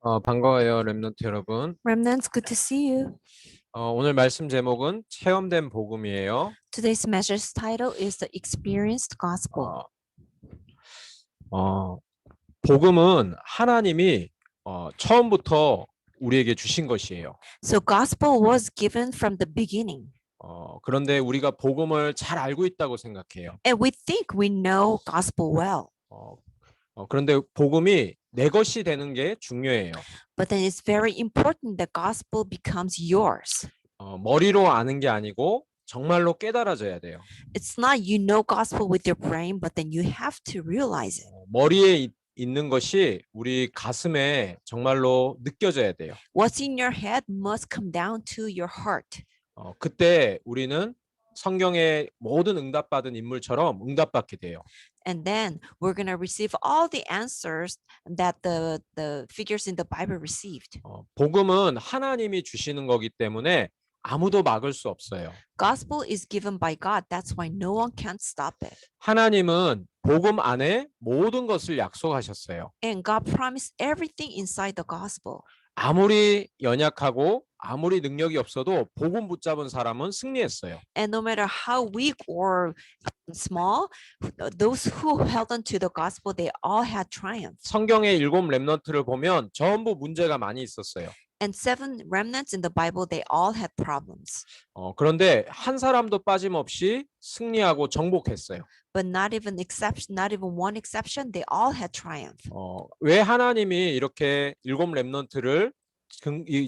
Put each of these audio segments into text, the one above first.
반가워요, 랩런트 여러분. Remnants, good to see you. 오늘 말씀 제목은 체험된 복음이에요. Today's message title is The Experienced Gospel. 어, 어, 복음은 하나님이 처음부터 우리에게 주신 것이에요. So gospel was given from the beginning. 그런데 우리가 복음을 잘 알고 있다고 생각해요. And we think we know gospel well. 그런데 복음이 내 것이 되는 게 중요해요. But then it's very important that gospel becomes yours. 머리로 아는 게 아니고 정말로 깨달아져야 돼요. It's not you know gospel with your brain, but then you have to realize it. 머리에 있는 것이 우리 가슴에 정말로 느껴져야 돼요. What's in your head must come down to your heart. 그때 우리는 성경의 모든 응답받은 인물처럼 응답받게 돼요. And then we're going to receive all the answers that the figures in the Bible received. 복음은 하나님이 주시는 거기 때문에 아무도 막을 수 없어요. Gospel is given by God. That's why no one can stop it. 하나님은 복음 안에 모든 것을 약속하셨어요. And God promised everything inside the gospel. 아무리 연약하고 아무리 능력이 없어도 복음 붙잡은 사람은 승리했어요. And no matter how weak or small, those who held on to the gospel, they all had triumph. 성경의 7 렘넌트를 보면 전부 문제가 많이 있었어요. And 7 remnants in the Bible, they all had problems. 그런데 한 사람도 빠짐없이 승리하고 정복했어요. But not even one exception, they all had triumph. 왜 하나님이 이렇게 7 렘넌트를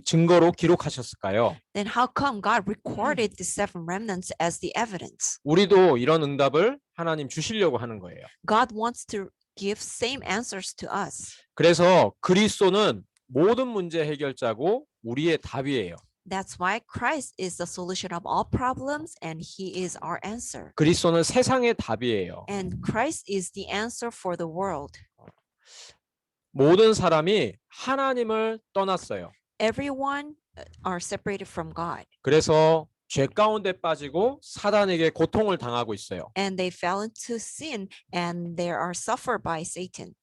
증거로 기록하셨을까요? Then how come God recorded the 7 remnants as the evidence? 우리도 이런 응답을 하나님 주시려고 하는 거예요. God wants to give same answers to us. 그래서 그리스도는 모든 문제 해결자고 우리의 답이에요. That's why Christ is the solution of all problems and he is our answer. 그리스도는 세상의 답이에요. And Christ is the answer for the world. 모든 사람이 하나님을 떠났어요. Everyone are separated from God. 그래서 죄 가운데 빠지고 사단에게 고통을 당하고 있어요. And they fell into sin and they are suffered by Satan.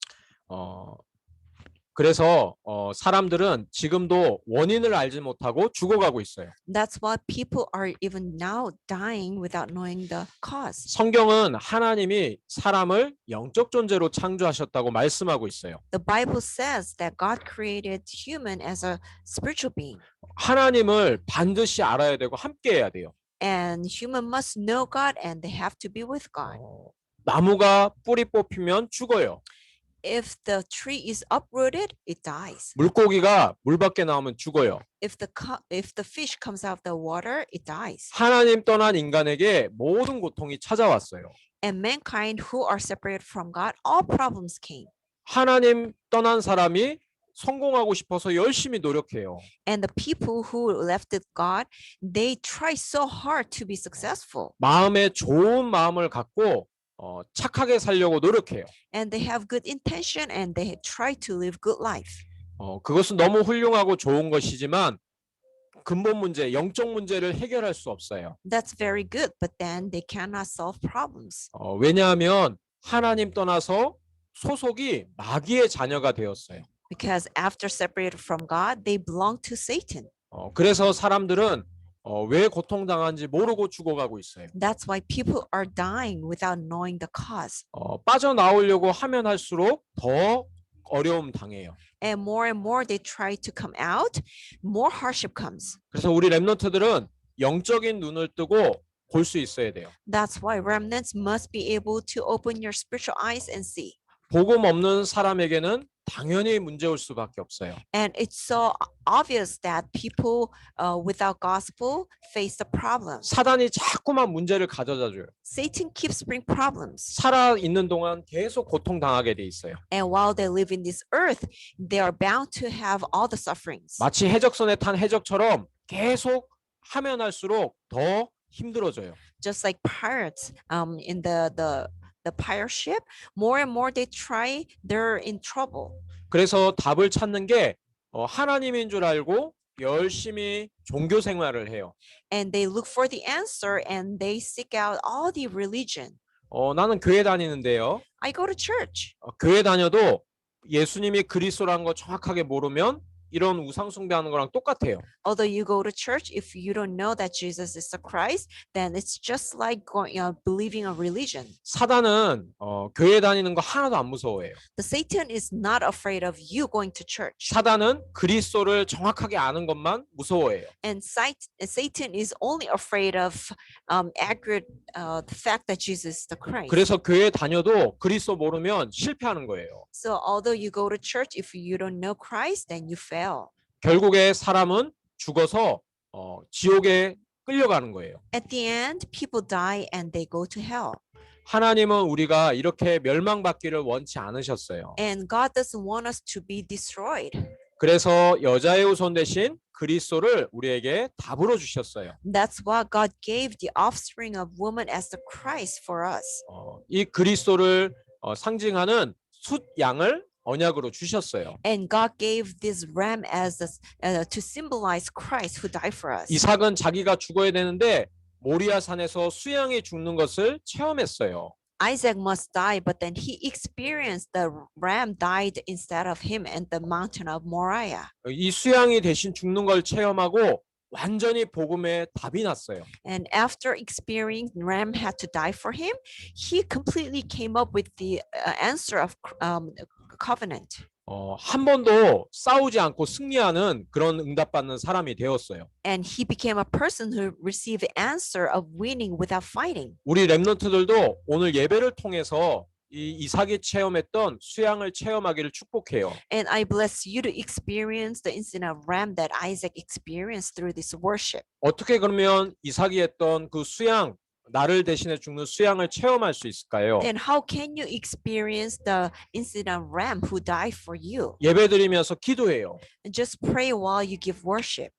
그래서 사람들은 지금도 원인을 알지 못하고 죽어가고 있어요. That's why people are even now dying without knowing the cause. 성경은 하나님이 사람을 영적 존재로 창조하셨다고 말씀하고 있어요. The Bible says that God created human as a spiritual being. 하나님을 반드시 알아야 되고 함께해야 돼요. And human must know God and they have to be with God. 나무가 뿌리 뽑히면 죽어요. If the tree is uprooted, it dies. 물고기가 물 밖에 나오면 죽어요. If the fish comes out of the water, it dies. 하나님 떠난 인간에게 모든 고통이 찾아왔어요. And mankind who are separated from God, all problems came. 하나님 떠난 사람이 성공하고 싶어서 열심히 노력해요. And the people who left God, they try so hard to be successful. 마음에 좋은 마음을 갖고 착하게 살려고 노력해요. And they have good intention and they try to live good life. 그것은 너무 훌륭하고 좋은 것이지만 근본 문제, 영적 문제를 해결할 수 없어요. That's very good, but then they cannot solve problems. 왜냐하면 하나님 떠나서 소속이 마귀의 자녀가 되었어요. Because after separated from God, they belong to Satan. 그래서 사람들은 왜 고통당한지 모르고 죽어가고 있어요. That's why people are dying without knowing the cause. 빠져나오려고 하면 할수록 더 어려움 당해요. And more they try to come out, more hardship comes. 그래서 우리 렘넌트들은 영적인 눈을 뜨고 볼 수 있어야 돼요. That's why remnants must be able to open your spiritual eyes and see. 복음 없는 사람에게는 당연히 문제 올 수밖에 없어요. And it's so obvious that people without gospel face the problems. 사단이 자꾸만 문제를 가져다 줘요. Satan keeps bring problems. 살아 있는 동안 계속 고통 당하게 돼 있어요. And while they live in this earth, they are bound to have all the sufferings. 마치 해적선에 탄 해적처럼 계속 하면 할수록 더 힘들어져요. Just like pirates in the pirate ship, more and more they try, they're in trouble. 그래서 답을 찾는 게 하나님인 줄 알고 열심히 종교 생활을 해요. And they look for the answer and they seek out all the religion. 나는 교회 다니는데요. I go to church. 교회 다녀도 예수님이 그리스도라는 거 정확하게 모르면 이런 우상 숭배하는 거랑 똑같아요. Although you go to church, if you don't know that Jesus is the Christ, then it's just like going, believing a religion. 사단은 교회 다니는 거 하나도 안 무서워해요. The Satan is not afraid of you going to church. 사단은 그리스도를 정확하게 아는 것만 무서워해요. And Satan is only afraid of accurate the fact that Jesus is the Christ. 그래서 교회 다녀도 그리스도 모르면 실패하는 거예요. So although you go to church, if you don't know Christ, then you fail. 결국에 사람은 죽어서 지옥에 끌려가는 거예요. At the end, people die and they go to hell. 하나님은 우리가 이렇게 멸망받기를 원치 않으셨어요. And God doesn't want us to be destroyed. 그래서 여자의 후손 대신 그리스도를 우리에게 답으로 주셨어요. That's why God gave the offspring of woman as the Christ for us. 이 그리스도를 상징하는 숫 양을 언약으로 주셨어요. And God gave this ram as to symbolize Christ who died for us. 이삭은 자기가 죽어야 되는데 모리아 산에서 수양이 죽는 것을 체험했어요. Isaac must die, but then he experienced the ram died instead of him in the mountain of Moriah. 이 수양이 대신 죽는 걸 체험하고 완전히 복음에 답이 났어요. And after experiencing ram had to die for him, he completely came up with the answer of covenant. 한 번도 싸우지 않고 승리하는 그런 응답받는 사람이 되었어요. And he became a person who received the answer of winning without fighting. 우리 랩런트들도 오늘 예배를 통해서 이 이삭이 체험했던 수양을 체험하기를 축복해요. And I bless you to experience the incident of ram that Isaac experienced through this worship. 어떻게 그러면 이삭이 했던 그 수양, 나를 대신해 죽는 수양을 체험할 수 있을까요? Then how can you experience the incident of ram who died for you? 예배드리면서 기도해요. And just pray while you give worship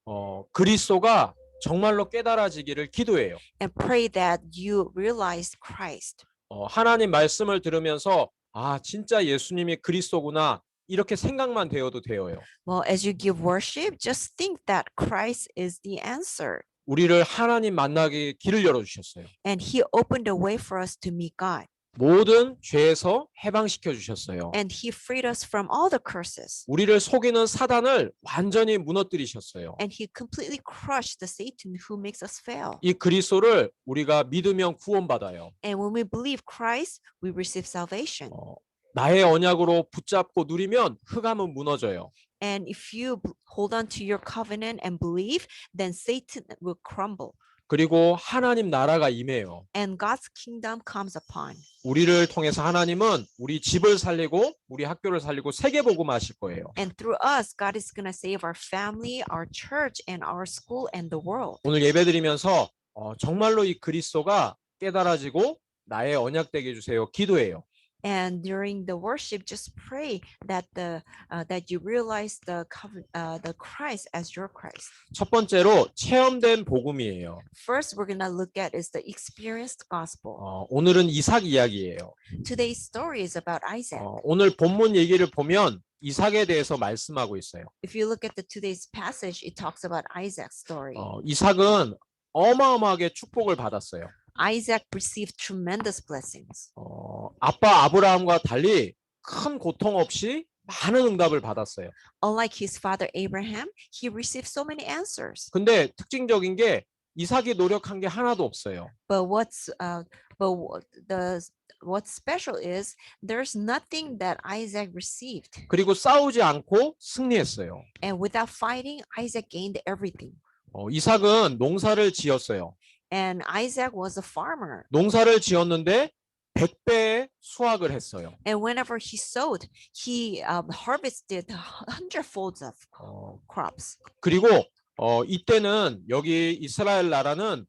그리스도가 정말로 깨달아지기를 기도해요. and pray that you realize Christ. 하나님 말씀을 들으면서 아 진짜 예수님이 그리스도구나 이렇게 생각만 되어도 돼요. Well, as you give worship, just think that Christ is the answer. 우리를 하나님 만나게 길을 열어주셨어요. And he opened a way for us to meet God. 모든 죄에서 해방시켜 주셨어요. And he freed us from all the curses. 우리를 속이는 사단을 완전히 무너뜨리셨어요. And he completely crushed the Satan who makes us fail. 이 그리스도를 우리가 믿으면 구원받아요. And when we believe Christ, we receive salvation. 나의 언약으로 붙잡고 누리면 흑암은 무너져요. And if you hold on to your covenant and believe, then Satan will crumble. 그리고 하나님 나라가 임해요. And God's kingdom comes upon. 우리를 통해서 하나님은 우리 집을 살리고 우리 학교를 살리고 세계 복음하실 거예요. And through us, God is going to save our family, our church, and our school and the world. 오늘 예배드리면서 정말로 이 그리스도가 깨달아지고 나의 언약 되게 해주세요. 기도해요. And during the worship, just pray that that you realize the Christ as your Christ. 첫 번째로 체험된 복음이에요. First, we're gonna look at is the experienced gospel. 오늘은 이삭 이야기예요. Today's story is about Isaac. 오늘 본문 얘기를 보면 이삭에 대해서 말씀하고 있어요. If you look at today's passage, it talks about Isaac's story. 이삭은 어마어마하게 축복을 받았어요. Isaac received tremendous blessings. 아빠 아브라함과 달리 큰 고통 없이 많은 응답을 받았어요. Unlike his father Abraham, he received so many answers. 근데 특징적인 게 이삭이 노력한 게 하나도 없어요. But what's special is there's nothing that Isaac received. 그리고 싸우지 않고 승리했어요. And without fighting, Isaac gained everything. 이삭은 농사를 지었어요. And Isaac was a farmer. 농사를 지었는데 100배의 수확을 했어요. And whenever he sowed, he harvested hundredfolds of crops. 그리고 이때는 여기 이스라엘 나라는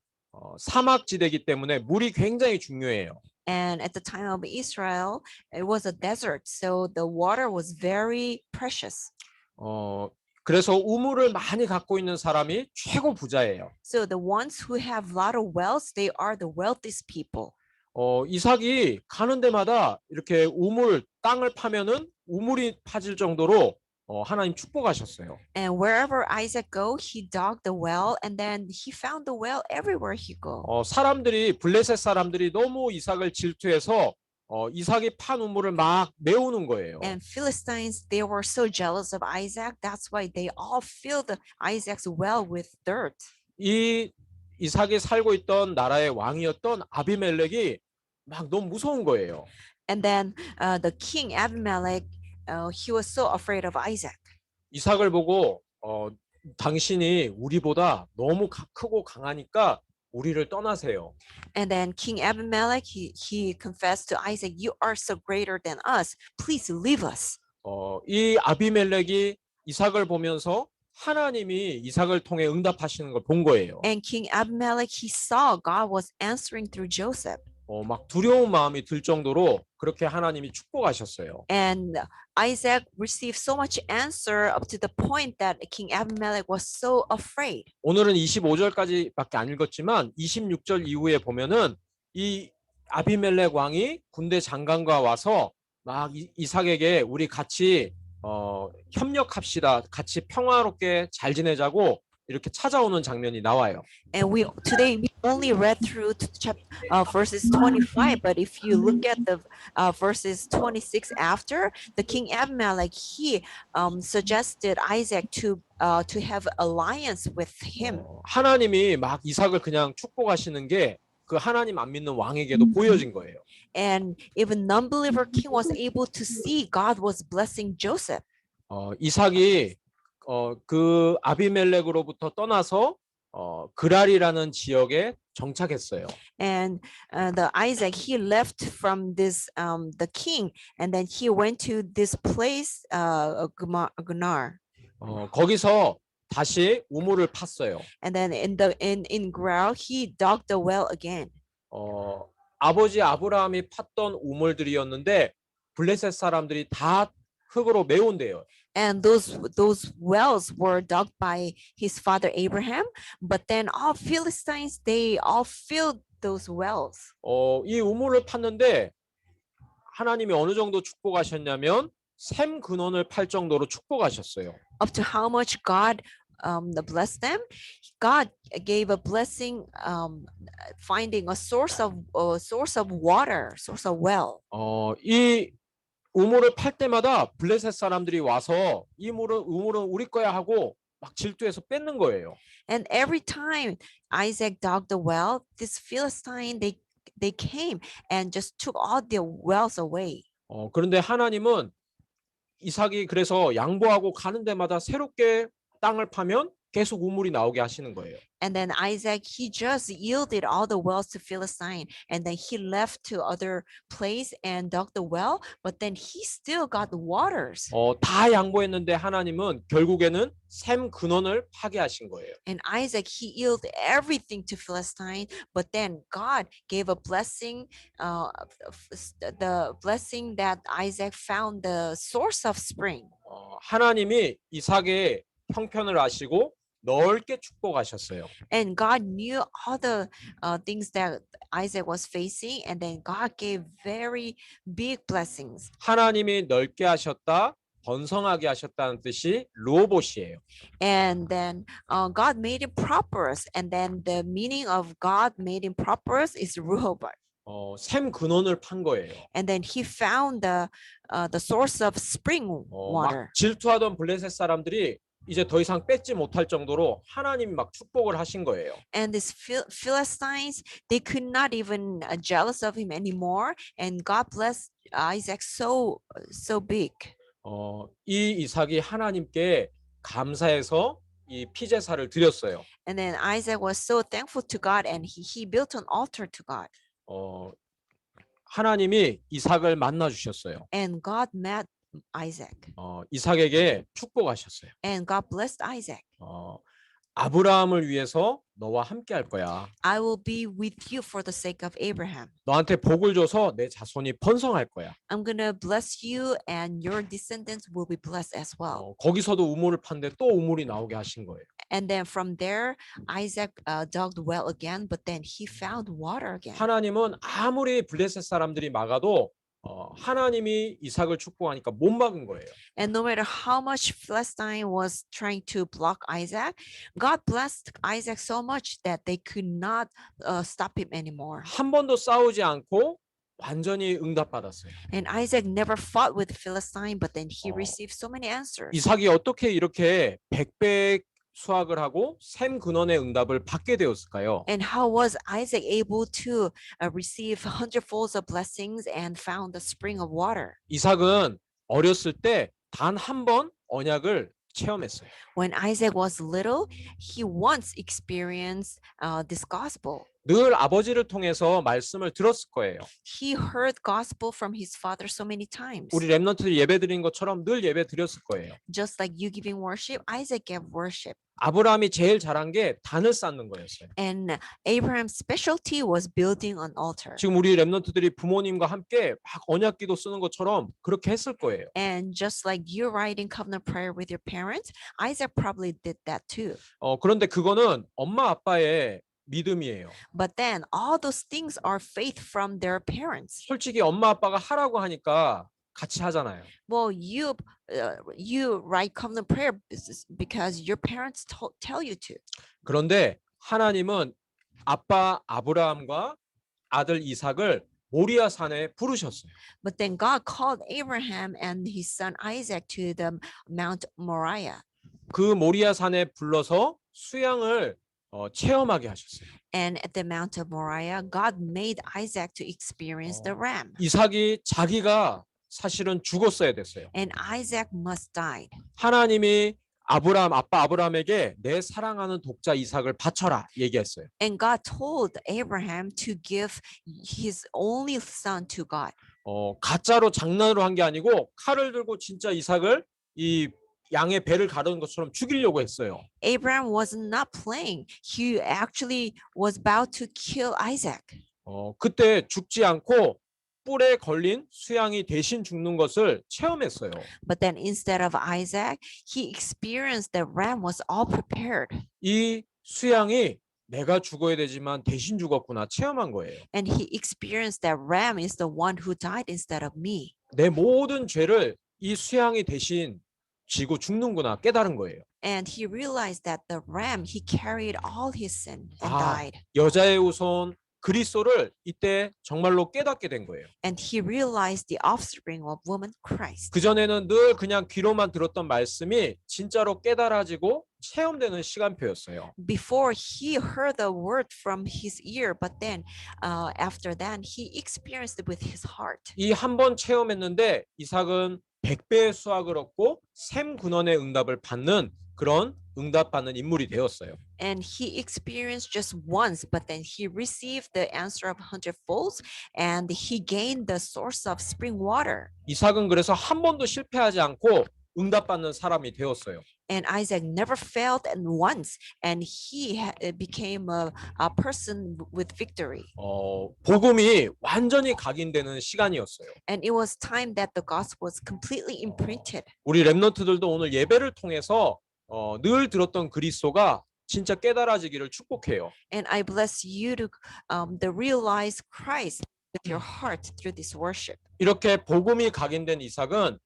사막지대이기 때문에 물이 굉장히 중요해요. And at the time of Israel, it was a desert, so the water was very precious. 그래서 우물을 많이 갖고 있는 사람이 최고 부자예요. So the ones who have a lot of wells, they are the wealthiest people. 이삭이 가는 데마다 이렇게 땅을 파면은 우물이 파질 정도로 하나님 축복하셨어요. And wherever Isaac go, he dug the well, and then he found the well everywhere he go. 블레셋 사람들이 너무 이삭을 질투해서 이삭이 판 우물을 막 메우는 거예요. And Philistines, they were so jealous of Isaac. That's why they all filled Isaac's well with dirt. 이 이삭이 살고 있던 나라의 왕이었던 아비멜렉이 막 너무 무서운 거예요. And then the king Abimelech, he was so afraid of Isaac. 이삭을 보고 당신이 우리보다 너무 크고 강하니까 우리를 떠나세요. And then King Abimelech, he confessed to Isaac, "You are so greater than us. Please leave us." 이 아비멜렉이 이삭을 보면서 하나님이 이삭을 통해 응답하시는 걸 본 거예요. And King Abimelech, he saw God was answering through Joseph. 막 두려운 마음이 들 정도로 그렇게 하나님이 축복하셨어요. And Isaac received so much answer up to the point that King Abimelech was so afraid. 오늘은 25절까지밖에 안 읽었지만 26절 이후에 보면은 이 아비멜렉 왕이 군대 장관과 와서 막 이삭에게 우리 같이 협력합시다. 같이 평화롭게 잘 지내자고 이렇게 찾아오는 장면이 나와요. And today we only read through verses 25, but if you look at the verses 26 after, the king Abimelech, he suggested Isaac to have alliance with him. 하나님이 막 이삭을 그냥 축복하시는 게 그 하나님 안 믿는 왕에게도 보여진 거예요. And even non-believer king was able to see God was blessing Joseph. 이삭이 그 아비멜렉으로부터 떠나서 그랄이라는 지역에 정착했어요. And the Isaac, he left from this the king, and then he went to this place Gerar. 거기서 다시 우물을 팠어요. And then in Gerar, he dug the well again. 아버지 아브라함이 팠던 우물들이었는데 블레셋 사람들이 다 흙으로 메운대요. And those wells were dug by his father Abraham, but then all Philistines, they all filled those wells. 이 우물을 팠는데 하나님이 어느 정도 축복하셨냐면 샘 근원을 팔 정도로 축복하셨어요. Up to how much God blessed them, God gave a blessing, finding a source of water, source of well. 이 우물을 팔 때마다 블레셋 사람들이 와서 이 우물은 우리 거야 하고 막 질투해서 뺏는 거예요. And every time Isaac dug the well, this Philistine, they came and just took all the wells away. 그런데 하나님은 이삭이 그래서 양보하고 가는 데마다 새롭게 땅을 파면 계속 우물이 나오게 하시는 거예요. And then Isaac, he just yielded all the wells to Philistine, and then he left to other place and dug the well, but then he still got the waters. 다 양보했는데 하나님은 결국에는 샘 근원을 파괴하신 거예요. And Isaac, he yielded everything to Philistine, but then God gave a blessing, the blessing that Isaac found the source of spring. 하나님이 이삭의 형편을 아시고 넓게 축복하셨어요. And God knew all the things that Isaac was facing, and then God gave very big blessings. 하나님이 넓게 하셨다, 번성하게 하셨다는 뜻이 르호봇이에요. And then God made him prosperous, and then the meaning of God made him prosperous is Rehoboth. 샘 근원을 판 거예요. And then he found the source of spring water. 막 질투하던 블레셋 사람들이 이제 더 이상 뺏지 못할 정도로 하나님이 막 축복을 하신 거예요. And these Philistines, they could not even jealous of him anymore, and God blessed Isaac so big. 이 이삭이 하나님께 감사해서 이 피제사를 드렸어요. And then Isaac was so thankful to God, and he built an altar to God. 하나님이 이삭을 만나 주셨어요. And God met Isaac. 이삭에게 축복하셨어요. And God blessed Isaac. 아브라함을 위해서 너와 함께 할 거야. I will be with you for the sake of Abraham. 너한테 복을 줘서 내 자손이 번성할 거야. I'm gonna bless you, and your descendants will be blessed as well. 거기서도 우물을 팠는데 또 우물이 나오게 하신 거예요. And then from there, Isaac dug the well again, but then he found water again. 하나님은 아무리 블레셋 사람들이 막아도 하나님이 이삭을 축복하니까 못 막은 거예요. And no matter how much Philistine was trying to block Isaac, God blessed Isaac so much that they could not stop him anymore. 한 번도 싸우지 않고 완전히 응답받았어요. And Isaac never fought with Philistine, but then he 어. received so many answers. 이삭이 어떻게 이렇게 백배 수확을 하고 샘 근원의 응답을 받게 되었을까요? And how was Isaac able to receive hundredfolds of blessings and found the spring of water? 이삭은 어렸을 때 단 한 번 언약을 체험했어요. When Isaac was little, he once experienced this gospel. 늘 아버지를 통해서 말씀을 들었을 거예요. He heard gospel from his father so many times. 우리 랩런트들 예배 드린 것처럼 늘 예배 드렸을 거예요. Just like you giving worship, Isaac gave worship. 아브라함이 제일 잘한 게 단을 쌓는 거였어요. And Abraham's specialty was building an altar. 지금 우리 랩런트들이 부모님과 함께 막 언약기도 쓰는 것처럼 그렇게 했을 거예요. And just like you're writing covenant prayer with your parents, Isaac probably did that too. 그런데 그거는 엄마 아빠의 믿음이에요. But then all those things are faith from their parents. 솔직히 엄마 아빠가 하라고 하니까 같이 하잖아요. Well, you write covenant prayer because your parents tell you to. 그런데 하나님은 아빠 아브라함과 아들 이삭을 모리아 산에 부르셨어요. But then God called Abraham and his son Isaac to the Mount Moriah. 그 모리아 산에 불러서 수양을 체험하게 하셨어요. And at the Mount of Moriah, God made Isaac to experience the ram. 이삭이 자기가 사실은 죽었어야 됐어요. And Isaac must die. 하나님이 아빠 아브라함에게 내 사랑하는 독자 이삭을 바쳐라 얘기했어요. And God told Abraham to give his only son to God. 가짜로 장난으로 한 게 아니고 칼을 들고 진짜 이삭을 이 양의 배를 가르는 것처럼 죽이려고 했어요. Abraham was not playing. He actually was about to kill Isaac. 그때 죽지 않고 뿔에 걸린 수양이 대신 죽는 것을 체험했어요. But then instead of Isaac, he experienced that ram was all prepared. 이 수양이 내가 죽어야 되지만 대신 죽었구나 체험한 거예요. And he experienced that ram is the one who died instead of me. 내 모든 죄를 이 수양이 대신 지고 죽는구나 깨달은 거예요. And he realized that the ram, he carried all his sin and died. 여자의 후손 그리스도를 이때 정말로 깨닫게 된 거예요. And he realized the offspring of woman, Christ. 그전에는 늘 그냥 귀로만 들었던 말씀이 진짜로 깨달아지고 체험되는 시간표였어요. Before he heard the word from his ear, but then after that he experienced it with his heart. 이 한 번 체험했는데 이삭은 100배의 수확을 얻고 샘 근원의 응답을 받는 그런 응답받는 인물이 되었어요. And he experienced just once, but then he received the answer of hundredfolds, and he gained the source of spring water. 이삭은 그래서 한 번도 실패하지 않고 응답받는 사람이 되었어요. And Isaac never failed and once, and he became a person with victory. 복음이 완전히 각인되는 시간이었어요. And it was time that the gospel was completely imprinted. 우리 랩런트들도 오늘 예배를 통해서 늘 들었던 그리스도가 진짜 깨달아지기를 축복해요. And I bless you to realize Christ with your heart through this worship. 이렇게 복음이 각인된 이삭은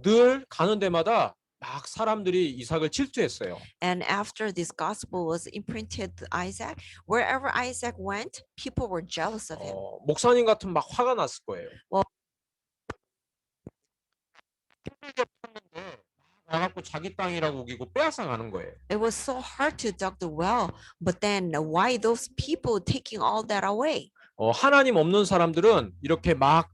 늘 가는 데마다 막 사람들이 이삭을 질투했어요. And after this gospel was imprinted to Isaac, wherever Isaac went, people were jealous of him. 목사님 같으면 막 화가 났을 거예요. 와갖고 자기 땅이라고 우기고 빼앗아 가는 거예요. It was so hard to dug the well, but then why those people taking all that away? 하나님 없는 사람들은 이렇게 막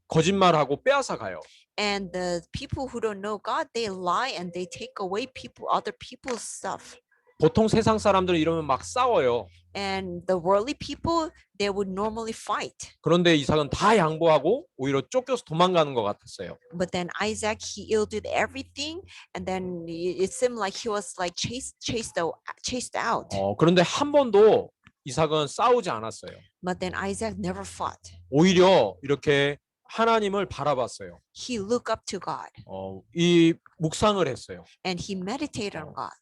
거짓말하고 빼앗아 가요. And the people who don't know God, they lie and they take away other people's stuff. 보통 세상 사람들은 이러면 막 싸워요. And the worldly people, they would normally fight. 그런데 이삭은 다 양보하고 오히려 쫓겨서 도망가는 것 같았어요. But then Isaac, he yielded everything, and then it seemed like he was like chased out. 그런데 한 번도 이삭은 싸우지 않았어요. But then Isaac never fought. 오히려 이렇게 하나님을 바라봤어요. He looked up to God, 이 묵상을 했어요. and he meditated on God.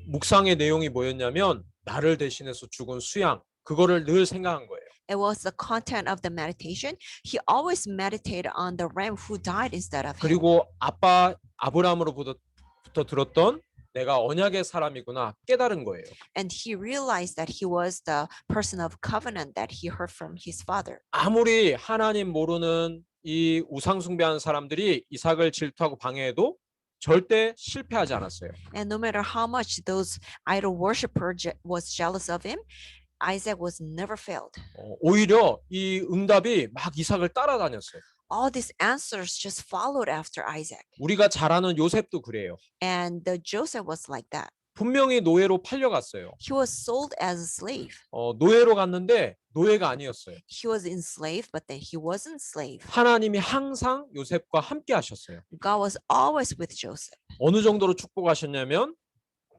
묵상의 내용이 뭐였냐면 나를 대신해서 죽은 수양 그거를 늘 생각한 거예요. It was the content of the meditation. He always meditated on the ram who died instead of him. 그리고 아빠 아브라함으로부터 들었던 내가 언약의 사람이구나 깨달은 거예요. And he realized that he was the person of covenant that he heard from his father. 아무리 하나님 모르는 이 우상 숭배하는 사람들이 이삭을 질투하고 방해해도 절대 실패하지 않았어요. And no matter how much those idol worshiper was jealous of him, Isaac was never failed. 오히려 이 응답이 막 이삭을 따라다녔어요. All these answers just followed after Isaac. 우리가 잘 아는 요셉도 그래요. And the Joseph was like that. 분명히 노예로 팔려갔어요. He was sold as a slave. 노예로 갔는데 노예가 아니었어요. He was enslaved, but then he wasn't slave. 하나님이 항상 요셉과 함께 하셨어요. God was always with Joseph. 어느 정도로 축복하셨냐면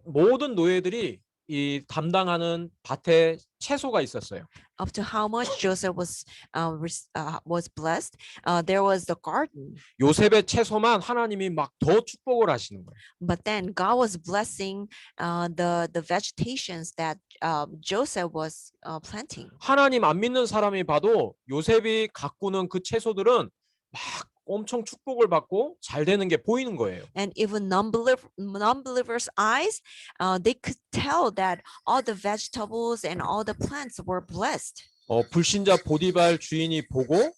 모든 노예들이 이 담당하는 밭에 채소가 있었어요. Up to how much Joseph was blessed, there was the garden. 요셉의 채소만 하나님이 막 더 축복을 하시는 거예요. But then God was blessing the vegetations that Joseph was planting. 하나님 안 믿는 사람이 봐도 요셉이 가꾸는 그 채소들은 막 엄청 축복을 받고 잘 되는 게 보이는 거예요. And even non-believers' eyes, they could tell that all the vegetables and all the plants were blessed. 불신자 보디발 주인이 보고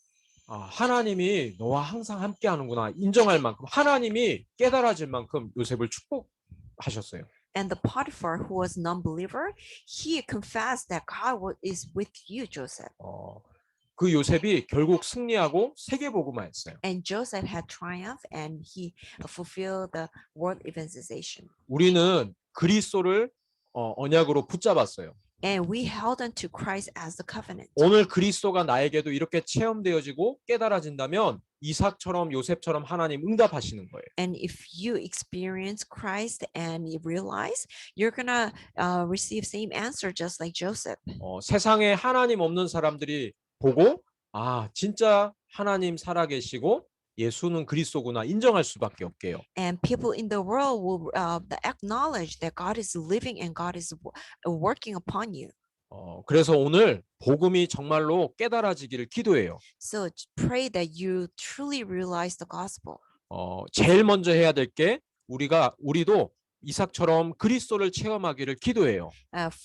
하나님이 너와 항상 함께 하는구나 인정할 만큼 하나님이 깨달아질 만큼 요셉을 축복하셨어요. And the Potiphar, who was non-believer, he confessed that God is with you, Joseph. 그 요셉이 결국 승리하고 세계복음화했어요. And Joseph had triumph, and he fulfilled the world evangelization. 우리는 그리스도를 언약으로 붙잡았어요. And we held on to Christ as the covenant. 오늘 그리스도가 나에게도 이렇게 체험되어지고 깨달아진다면 이삭처럼 요셉처럼 하나님 응답하시는 거예요. And if you experience Christ and you realize, you're gonna receive same answer just like Joseph. 세상에 하나님 없는 사람들이 보고 진짜 하나님 살아계시고 예수는 그리스도구나 인정할 수밖에 없게요. And people in the world will acknowledge that God is living and God is working upon you. 그래서 오늘 복음이 정말로 깨달아지기를 기도해요. So pray that you truly realize the gospel. 제일 먼저 해야 될 게 우리도 이삭처럼 그리스도를 체험하기를 기도해요.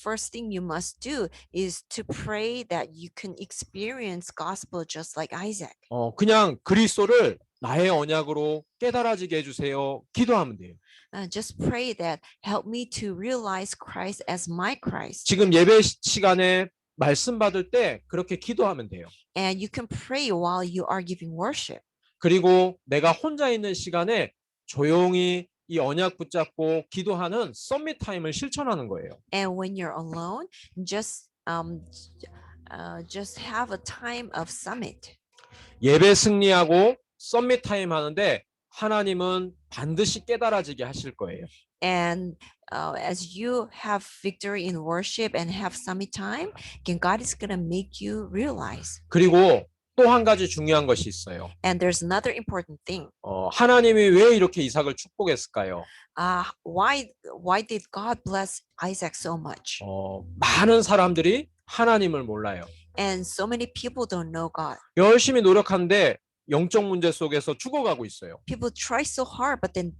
First thing you must do is to pray that you can experience gospel just like Isaac. 그냥 그리스도를 나의 언약으로 깨달아지게 해주세요. 기도하면 돼요. Just pray that help me to realize Christ as my Christ. 지금 예배 시간에 말씀 받을 때 그렇게 기도하면 돼요. And you can pray while you are giving worship. 그리고 내가 혼자 있는 시간에 조용히 이 언약 붙잡고 기도하는 썸밋 타임을 실천하는 거예요. And when you're alone, just have a time of summit. 예배 승리하고 썸밋 타임 하는데 하나님은 반드시 깨달아지게 하실 거예요. And as you have victory in worship and have summit time, again, God is gonna make you realize. 그리고 또 한 가지 중요한 것이 있어요. And there's another important thing. 하나님이 왜 이렇게 이삭을 축복했을까요? Why did God bless Isaac so much? 많은 사람들이 하나님을 몰라요. And so many people don't know God. 열심히 노력하는데 영적 문제 속에서 죽어가고 있어요. People try so hard, but then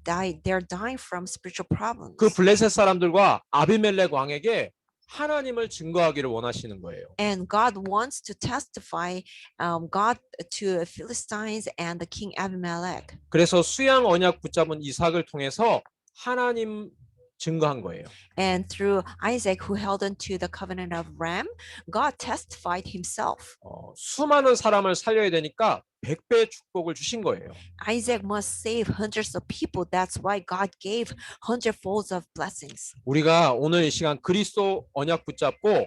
they're dying from spiritual problems. 그 블레셋 사람들과 아비멜렉 왕에게 하나님을 증거하기를 원하시는 거예요. And God wants to testify God to Philistines and the king Abimelech. 그래서 수양 언약 붙잡은 이삭을 통해서 하나님 증거한 거예요. And through Isaac, who held on to the covenant of Ram, God testified himself. 수많은 사람을 살려야 되니까 100배의 축복을 주신 거예요. Isaac must save hundreds of people. That's why God gave hundredfolds of blessings. 우리가 오늘 이 시간 그리스도 언약 붙잡고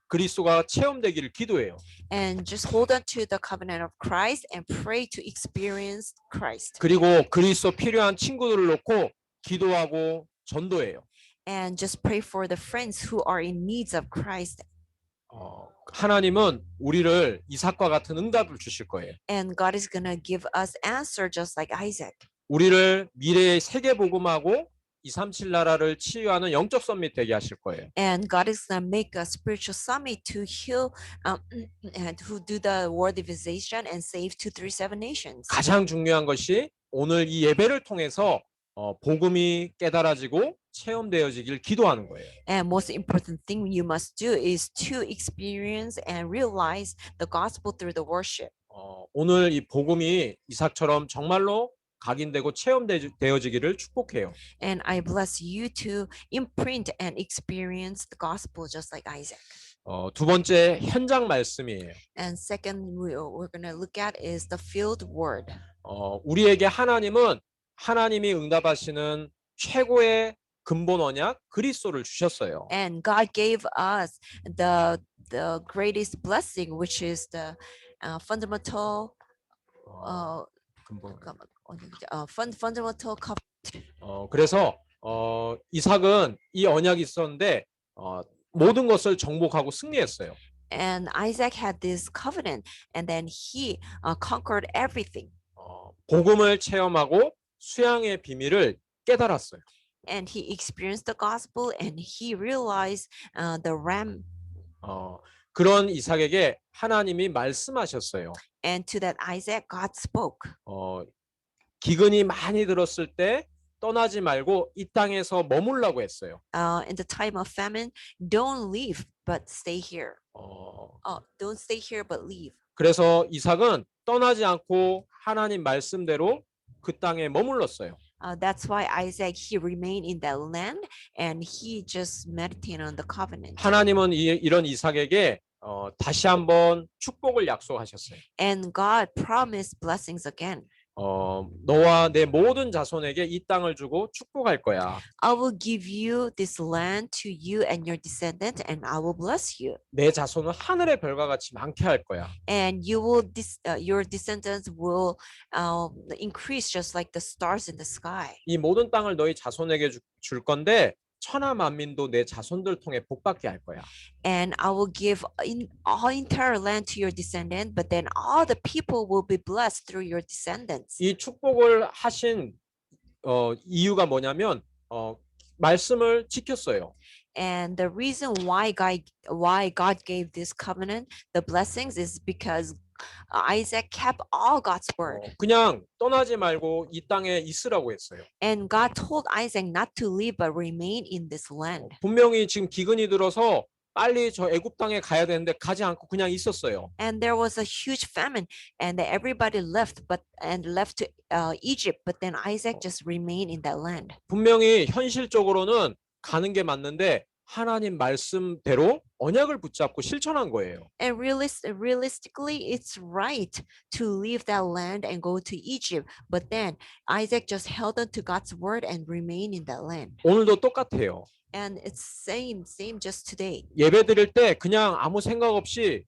그리스도가 체험되기를 기도해요. And just hold on to the covenant of Christ and pray to experience Christ. 그리고 그리스도 필요한 친구들을 놓고 기도하고 전도해요. And just pray for the friends who are in needs of Christ. 하나님은 우리를 이삭과 같은 응답을 주실 거예요. And God is gonna give us answer just like Isaac. 우리를 미래의 세계 복음하고 237 나라를 치유하는 영적 썸밋 되게 하실 거예요. And God is gonna make a spiritual summit to heal and who do the world evangelization and save 237 nations. 가장 중요한 것이 오늘 이 예배를 통해서 복음이 깨달아지고 체험되어지길 기도하는 거예요. And most important thing you must do is to experience and realize the gospel through the worship. 오늘 이 복음이 이삭처럼 정말로 각인되고 체험되어지기를 축복해요. And I bless you to imprint and experience the gospel just like Isaac. 두 번째 현장 말씀이에요. And second, we're going to look at is the field word. 우리에게 하나님이 응답하시는 최고의 근본 언약 그리스도를 주셨어요. And God gave us the greatest blessing, which is the fundamental 근본. fundamental covenant. 그래서 이삭은 이 언약이 있었는데 모든 것을 정복하고 승리했어요. And Isaac had this covenant, and then he conquered everything. 복음을 체험하고 수양의 비밀을 깨달았어요. And he experienced the gospel, and he realized the ram. 그런 이삭에게 하나님이 말씀하셨어요. And to that Isaac, God spoke. 기근이 많이 들었을 때 떠나지 말고 이 땅에서 머물라고 했어요. In the time of famine, don't leave, but stay here. Don't stay here, but leave. 그래서 이삭은 떠나지 않고 하나님 말씀대로 그 땅에 머물렀어요. That's why Isaac, he remained in that land, and he just meditated on the covenant. 하나님은 이런 이삭에게 다시 한번 축복을 약속하셨어요. And God promised blessings again. 너와 내 모든 자손에게 이 땅을 주고 축복할 거야. I will give you this land to you and your descendant, and I will bless you. 내 자손은 하늘의 별과 같이 많게 할 거야. And you will your descendants will increase just like the stars in the sky. 이 모든 땅을 너희 자손에게 줄 건데 천하 만민도 내 자손들 통해 복받게 할 거야. And I will give all entire land to your descendant, but then all the people will be blessed through your descendants. 이 축복을 하신 이유가 뭐냐면 말씀을 지켰어요. And the reason why God gave this covenant, the blessings, is because Isaac kept all God's word. 그냥 떠나지 말고 이 땅에 있으라고 했어요. And God told Isaac not to leave but remain in this land. 분명히 지금 기근이 들어서 빨리 저 애굽 땅에 가야 되는데 가지 않고 그냥 있었어요. And there was a huge famine, and everybody left to Egypt. But then Isaac just remained in that land. 분명히 현실적으로는 가는 게 맞는데 하나님 말씀대로 언약을 붙잡고 실천한 거예요. And realistically, it's right to leave that land and go to Egypt. But then Isaac just held on to God's word and remained in that land. 오늘도 똑같아요. And it's same just today. 예배 드릴 때 그냥 아무 생각 없이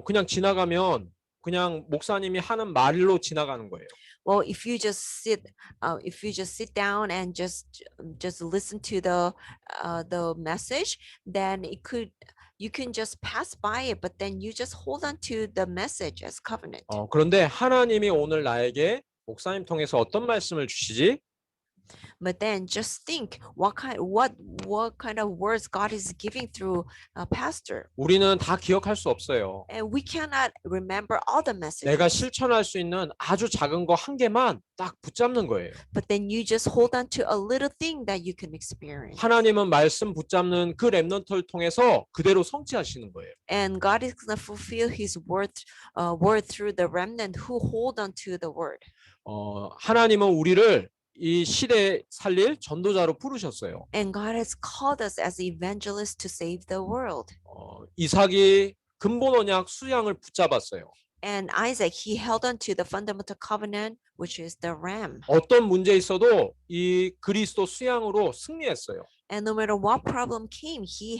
그냥 지나가면 그냥 목사님이 하는 말로 지나가는 거예요. Well, if you just sit down and just listen to the message, then you can just pass by it, but then you just hold on to the message as covenant. 그런데 하나님이 오늘 나에게 목사님 통해서 어떤 말씀을 주시지? But then just think what kind of words God is giving through a pastor. 우리는 다 기억할 수 없어요. And we cannot remember all the messages. 내가 실천할 수 있는 아주 작은 거 한 개만 딱 붙잡는 거예요. But then you just hold on to a little thing that you can experience. 하나님은 말씀 붙잡는 그 렘넌트를 통해서 그대로 성취하시는 거예요. And God is going to fulfill His word through the remnant who hold on to the word. 하나님은 우리를 이 시대에 살릴 전도자로 부르셨어요. And God has called us as evangelists to save the world. 이삭이 근본 언약 수양을 붙잡았어요. And Isaac, he held on to the fundamental covenant, which is the ram. 어떤 문제 있어도 이 그리스도 수양으로 승리했어요. And no matter what problem came, he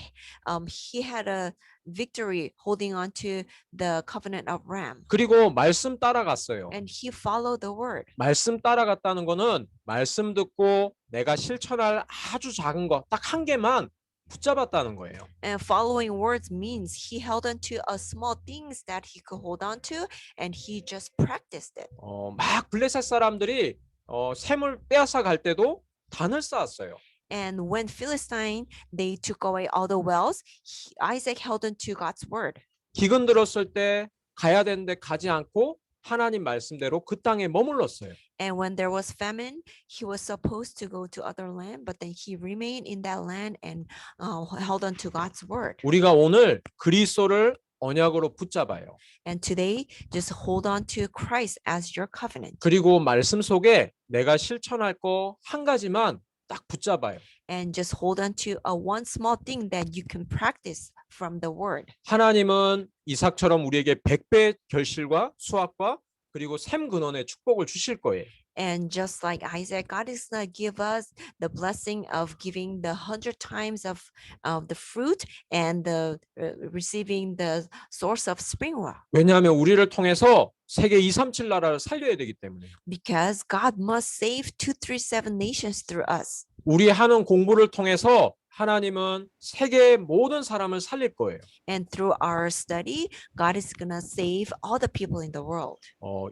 had a victory holding on to the covenant of ram. 그리고 말씀 따라갔어요. And he followed the word. 말씀 따라갔다는 거는 말씀 듣고 내가 실천할 아주 작은 거 딱 한 개만 붙잡았다는 거예요. And following words means he held on to a small things that he could hold on to, and he just practiced it. 막 블레셋 사람들이 샘을 빼앗아 갈 때도 단을 쌓았어요. And when Philistine they took away all the wells, Isaac held on to God's word. 기근 들었을 때 가야 되는데 가지 않고 하나님 말씀대로 그 땅에 머물렀어요. And when there was famine, he was supposed to go to other land, but then he remained in that land and held on to God's word. 우리가 오늘 그리스도를 언약으로 붙잡아요. And today, just hold on to Christ as your covenant. 그리고 말씀 속에 내가 실천할 거 한 가지만 딱 붙잡아요. And just hold on to one small thing that you can practice from the word. 하나님은 이삭처럼 우리에게 100배 결실과 수확과 그리고 샘 근원의 축복을 주실 거예요. And just like Isaac, God is going to give us the blessing of giving the 100 times of the fruit and the receiving the source of spring water. 왜냐하면 우리를 통해서 세계 237 나라를 살려야 되기 때문에요. Because God must save 237 nations through us. 우리 하는 공부를 통해서 하나님은 세계의 모든 사람을 살릴 거예요. And through our study, God is going to save all the people in the world.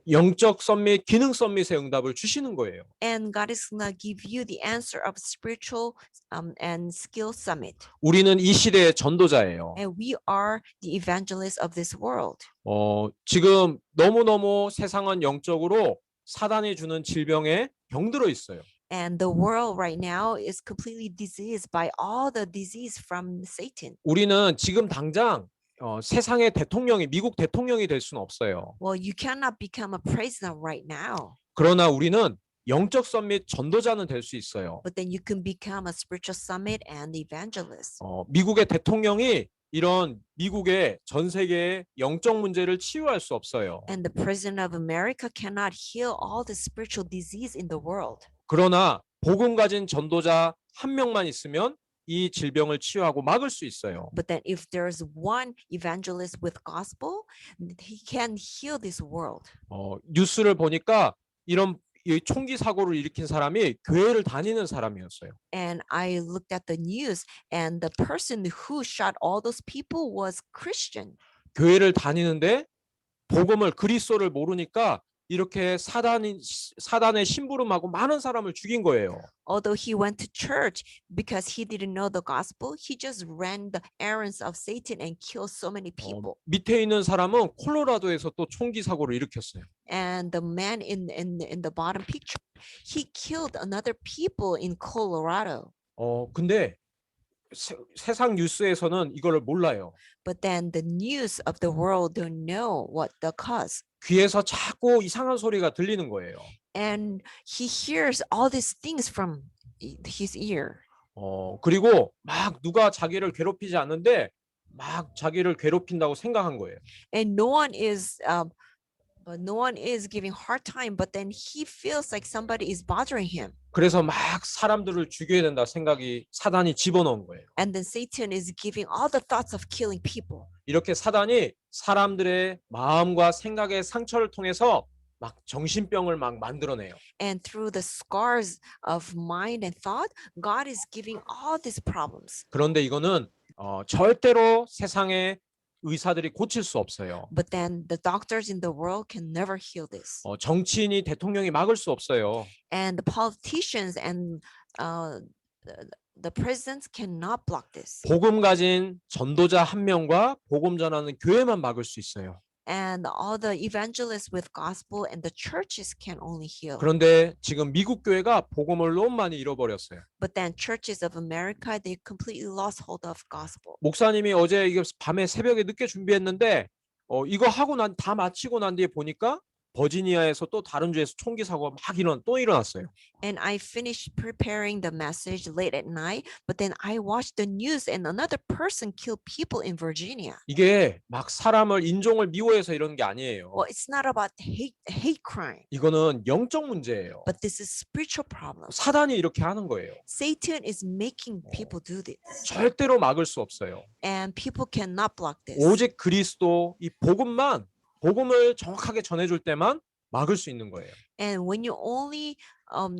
영적 썸밋, 기능 썸밋의 응답을 주시는 거예요. And God is going to give you the answer of spiritual and skill summit. 우리는 이 시대의 전도자예요. And we are the evangelists of this world. 지금 너무너무 세상은 영적으로 사단이 주는 질병에 병들어 있어요. And the world right now is completely diseased by all the disease from Satan. 우리는 지금 당장 세상의 대통령이 미국 대통령이 될 수는 없어요. Well, you cannot become a president right now, 그러나 우리는 영적 썸밋 전도자는 될 수 있어요. but then you can become a spiritual summit and evangelist. 미국의 대통령이 이런 미국의 전 세계의 영적 문제를 치유할 수 없어요. And the president of America cannot heal all the spiritual disease in the world. 그러나 복음 가진 전도자 한 명만 있으면 이 질병을 치유하고 막을 수 있어요. But then if there's one evangelist with gospel, he can heal this world. 뉴스를 보니까 이런 이 총기 사고를 일으킨 사람이 교회를 다니는 사람이었어요. And I looked at the news and the person who shot all those people was Christian. 교회를 다니는데 복음을 그리스도를 모르니까 이렇게 사단의 심부름하고 많은 사람을 죽인 거예요. Although he went to church because he didn't know the gospel, he just ran the errands of Satan and killed so many people. 밑에 있는 사람은 콜로라도에서 또 총기 사고를 일으켰어요. And the man in the bottom picture, he killed another people in Colorado. 근데 세상 뉴스에서는 이걸 몰라요. But then the news of the world don't know what the cause. 귀에서 자꾸 이상한 소리가 들리는 거예요. And he hears all these things from his ear. 그리고 막 누가 자기를 괴롭히지 않는데 막 자기를 괴롭힌다고 생각한 거예요. And no one is giving hard time, but then he feels like somebody is bothering him. 그래서 막 사람들을 죽여야 된다 생각이 사단이 집어넣은 거예요. And then Satan is giving all the thoughts of killing people. 이렇게 사단이 사람들의 마음과 생각의 상처를 통해서 막 정신병을 막 만들어내요. And through the scars of mind and thought, God is giving all these problems. 그런데 이거는 절대로 세상의 의사들이 고칠 수 없어요. But then the doctors in the world can never heal this. 정치인이 대통령이 막을 수 없어요. And the politicians and the presidents cannot block this. 복음 가진 전도자 한 명과 복음 전하는 교회만 막을 수 있어요. And all the evangelists with gospel and the churches can only heal. 그런데 지금 미국 교회가 복음을 너무 많이 잃어버렸어요. But then churches of America, they completely lost hold of gospel. 목사님이 어제 이거 밤에 새벽에 늦게 준비했는데 이거 하고 다 마치고 난 뒤에 보니까 버지니아에서 또 다른 주에서 총기 사고가 막 또 일어났어요. And I finished preparing the message late at night, but then I watched the news and another person killed people in Virginia. 이게 막 사람을 인종을 미워해서 이러는 게 아니에요. Well, it's not about hate crime, 이거는 영적 문제예요. but this is spiritual problem. 사단이 이렇게 하는 거예요. Satan is making people do this, 절대로 막을 수 없어요. and people cannot block this. 오직 그리스도 이 복음을 정확하게 전해줄 때만 막을 수 있는 거예요. And when you only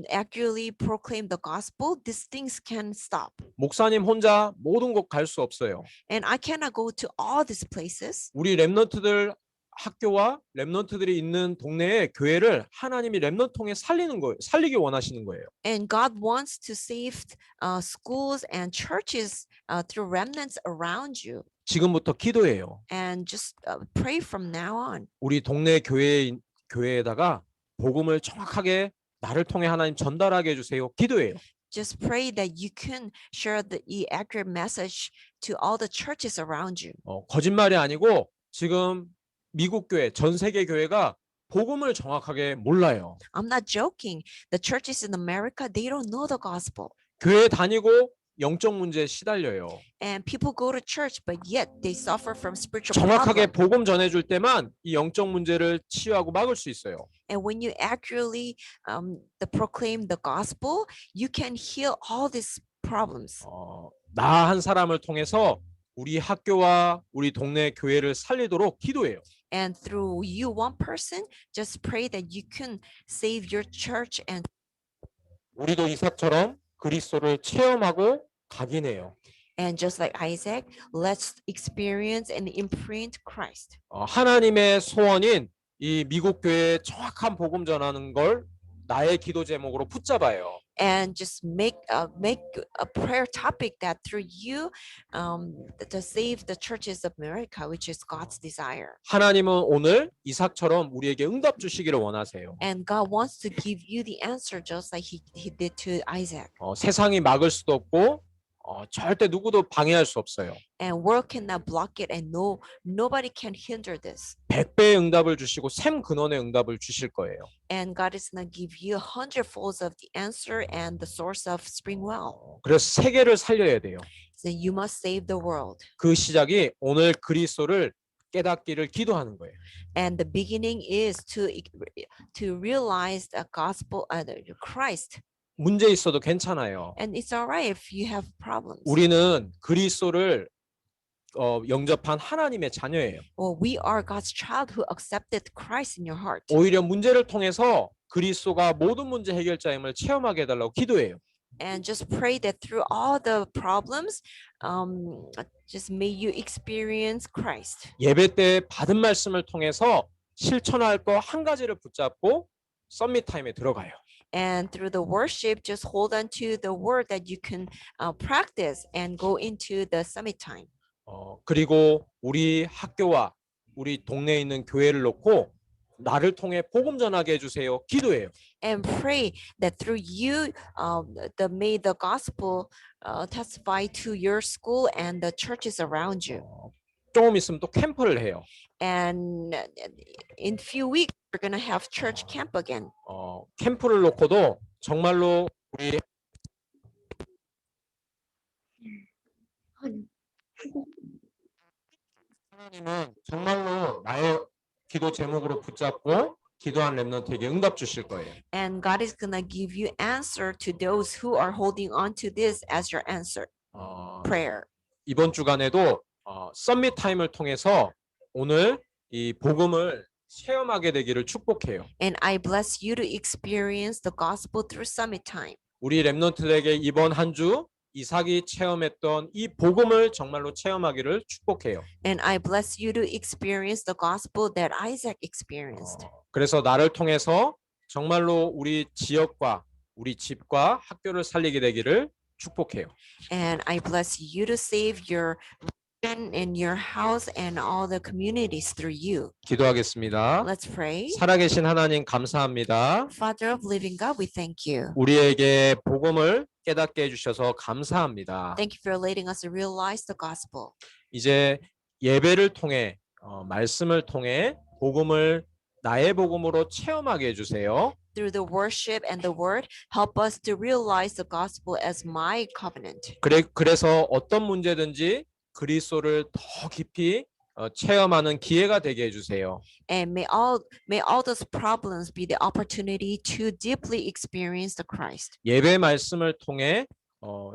accurately proclaim the gospel, these things can stop. 목사님 혼자 모든 곳 갈 수 없어요. And I cannot go to all these places. 우리 렘넌트들 학교와 렘넌트들이 있는 동네에 교회를 하나님이 렘넌트 통해 살리기 원하시는 거예요. And God wants to save schools and churches through remnants around you. 지금부터 기도해요. And just pray from now on. 우리 동네 교회에 교회에다가 복음을 정확하게 나를 통해 하나님 전달하게 해주세요. 기도해요. Just pray that you can share the accurate message to all the churches around you. 거짓말이 아니고 지금 미국 교회, 전 세계 교회가 복음을 정확하게 몰라요. I'm not joking. The churches in America, they don't know the gospel. 교회 다니고 영적 문제에 시달려요. And people go to church, but yet they suffer from spiritual 정확하게 problems. 복음 전해줄 때만 이 영적 문제를 치유하고 막을 수 있어요. And when you accurately proclaim the gospel, you can heal all these problems. 나 한 사람을 통해서 우리 학교와 우리 동네 교회를 살리도록 기도해요. And through you, one person, just pray that you can save your church. And 우리도 이삭처럼 그리스도를 체험하고 각인해요. just like Isaac, let's experience and imprint Christ. 하나님의 소원인 이 미국 교회에 정확한 복음 전하는 걸 나의 기도 제목으로 붙잡아요. And just make a prayer topic that through you to save the churches of America, which is God's desire. 하나님은 오늘 이삭처럼 우리에게 응답 주시기를 원하세요. And God wants to give you the answer just like he did to Isaac. 세상이 막을 수도 없고 절대 누구도 방해할 수 없어요. And world cannot block it, and nobody can hinder this. 100배의 응답을 주시고 샘 근원의 응답을 주실 거예요. And God is gonna give you 100-folds of the answer and the source of spring well. 그래서 세계를 살려야 돼요. So you must save the world. 그 시작이 오늘 그리스도를 깨닫기를 기도하는 거예요. And the beginning is to realize the gospel, Christ. 문제 있어도 괜찮아요. And it's alright if you have problems. 우리는 그리스도를 영접한 하나님의 자녀예요. Well, we are God's child who accepted Christ in your heart. 오히려 문제를 통해서 그리스도가 모든 문제 해결자임을 체험하게 해달라고 기도해요. And just pray that through all the problems, just may you experience Christ. 예배 때 받은 말씀을 통해서 실천할 거 한 가지를 붙잡고 서밋 타임에 들어가요. And through the worship, just hold on to the word that you can practice and go into the summit time. 그리고 우리 학교와 우리 동네에 있는 교회를 놓고 나를 통해 복음 전하게 해주세요. 기도해요. And pray that through you, may the gospel testify to your school and the churches around you. 조금 있으면 또 캠프를 해요. And in few weeks, we're gonna have church camp again. 캠프를 놓고도 정말로 우리 하나님은 정말로 나의 기도 제목으로 붙잡고 기도한 렘넌트에게 응답 주실 거예요. And God is gonna give you answer to those who are holding on to this as your answer prayer. 이번 주간에도 서밋 타임을 통해서 오늘 이 복음을 체험하게 되기를 축복해요. And I bless you to experience the gospel through summit time. 우리 렘넌트들에게 이번 한 주 이삭이 체험했던 이 복음을 정말로 체험하기를 축복해요. And I bless you to experience the gospel that Isaac experienced. 그래서 나를 통해서 정말로 우리 지역과 우리 집과 학교를 살리게 되기를 축복해요. And I bless you to save your region and your house and all the communities through you. 기도하겠습니다. Let's pray. 살아계신 하나님 감사합니다. Father of living God, we thank you. 우리에게 복음을 깨닫게 해주셔서 감사합니다. Thank you for letting us realize the gospel. 이제 예배를 통해 말씀을 통해 복음을 나의 복음으로 체험하게 해주세요. Through the worship and the word, help us to realize the gospel as my covenant. 그래서 어떤 문제든지 그리스도를 더 깊이 체험하는 기회가 되게 해주세요. And may all those problems be the opportunity to deeply experience the Christ. 예배 말씀을 통해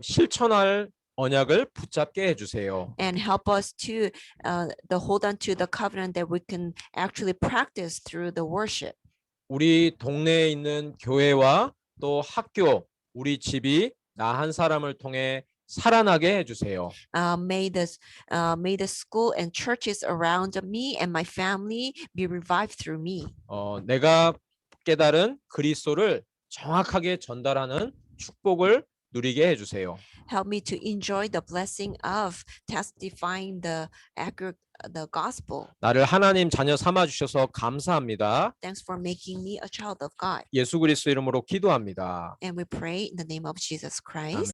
실천할 언약을 붙잡게 해주세요. And help us to hold on to the covenant that we can actually practice through the worship. 우리 동네에 있는 교회와 또 학교, 우리 집이 나 한 사람을 통해 살아나게 해주세요. May the school and churches around me and my family be revived through me. 내가 깨달은 그리스도를 정확하게 전달하는 축복을 누리게 해주세요. Help me to enjoy the blessing of testifying the gospel. 나를 하나님 자녀 삼아 주셔서 감사합니다. Thanks for making me a child of God. 예수 그리스도 이름으로 기도합니다. And we pray in the name of Jesus Christ.